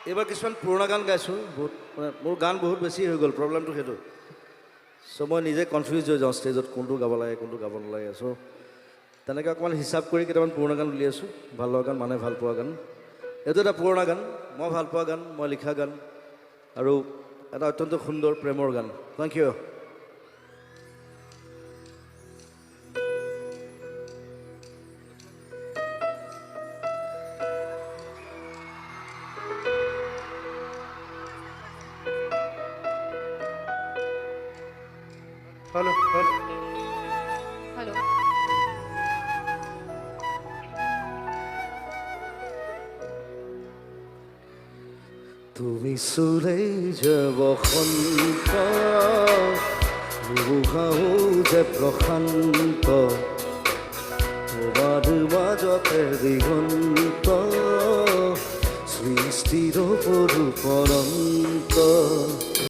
এইবাৰ কিছুমান পুৰণা গান গাইছোঁ বহুত মানে মোৰ গান বহুত বেছি হৈ গ'ল প্ৰব্লেমটো সেইটো চ' মই নিজে কনফিউজ হৈ যাওঁ ষ্টেজত কোনটো গাব লাগে কোনটো গাব নালাগে চ' তেনেকৈ অকণমান হিচাপ কৰি কেইটামান পুৰণা গান উলিয়াইছোঁ ভাল লগা গান মানুহে ভাল পোৱা গান এইটো এটা পুৰণা গান মই ভাল পোৱা গান মই লিখা গান আৰু এটা অত্যন্ত সুন্দৰ প্ৰেমৰ গান thank you hello hello hello তুমি চুলেই যে বসন্ত বুঢ়াও যে প্ৰশান্ত তোমাৰ মাজতে দিগন্ত সৃষ্টিৰ পৰন্ত